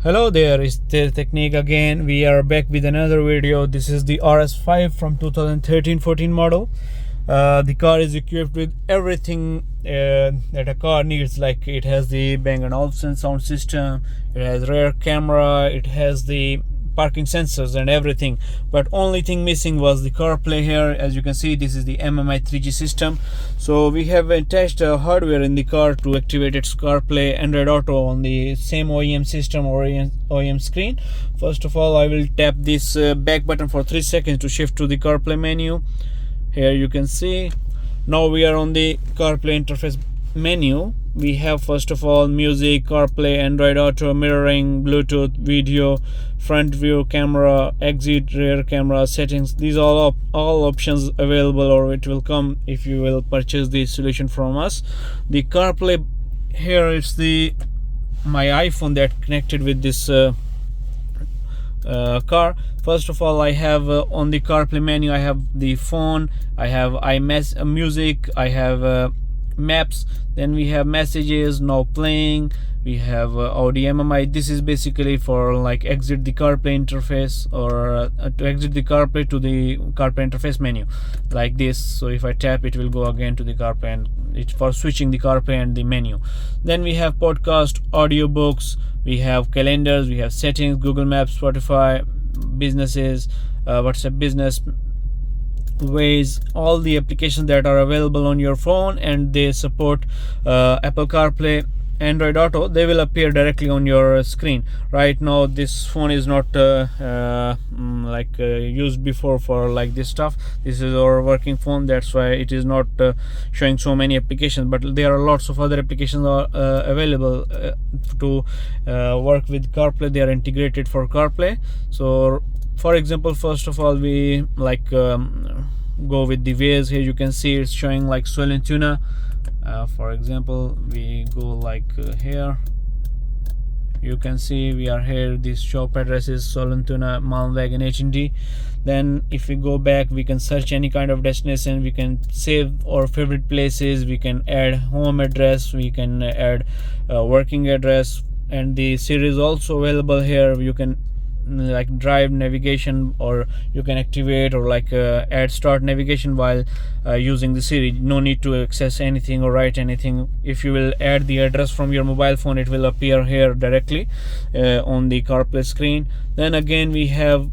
Hello there, it's Tereteknik again. We are back with another video. This is the RS5 from 2013-14 model. The car is equipped with everything that a car needs. Like it has the Bang & Olufsen sound system, it has rear camera, it has the parking sensors and everything, but only thing missing was the CarPlay. Here, as you can see, this is the MMI 3G system. So we have attached hardware in the car to activate its CarPlay Android Auto on the same OEM system or OEM screen. First of all, I will tap this back button for 3 seconds to shift to the CarPlay menu. Here you can see now we are on the CarPlay interface menu. We have first of all music, CarPlay, Android Auto, mirroring, Bluetooth, video, front view camera, exit, rear camera, settings. These are all options available, or it will come if you will purchase the solution from us. The CarPlay, here is my iPhone that connected with this car. First of all, I have on the CarPlay menu, I have the phone, I have music, I have maps, then we have messages, now playing, we have Audi MMI. This is basically for like exit the CarPlay interface, or to exit the CarPlay to the CarPlay interface menu like this. So if I tap, it will go again to the CarPlay, and it's for switching the CarPlay and the menu. Then we have podcast, audiobooks, we have calendars, we have settings, Google Maps, Spotify, businesses, WhatsApp business, Waze, all the applications that are available on your phone, and they support Apple CarPlay, Android Auto. They will appear directly on your screen. Right now this phone is not used before for like this stuff. This is our working phone, that's why it is not showing so many applications, but there are lots of other applications available to work with CarPlay. They are integrated for CarPlay. So for example, first of all, we go with the Waze. Here you can see it's showing like Sollentuna. For example, we go like here, you can see we are here. This shop address is Sollentuna, Malmvägen, H&D. Then if we go back, we can search any kind of destination, we can save our favorite places, we can add home address, we can add working address, and the Siri is also available here. You can like drive navigation, or you can activate or like add start navigation while using the Siri. No need to access anything or write anything. If you will add the address from your mobile phone, it will appear here directly on the CarPlay screen. Then again we have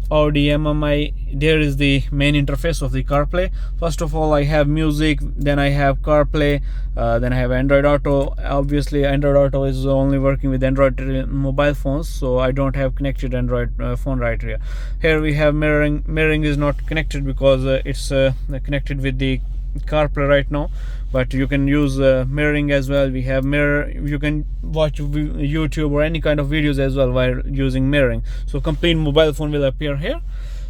Audi MMI. There is the main interface of the CarPlay. First of all, I have music, then I have CarPlay, then I have Android Auto. Obviously Android Auto is only working with Android mobile phones, so I don't have connected Android phone right here. Here we have mirroring. Mirroring is not connected because it's connected with the CarPlay right now, but you can use mirroring as well. We have mirror, you can watch YouTube or any kind of videos as well while using mirroring. So complete mobile phone will appear here.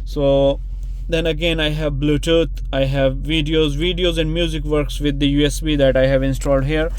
So then again I have Bluetooth, I have videos and music works with the USB that I have installed here.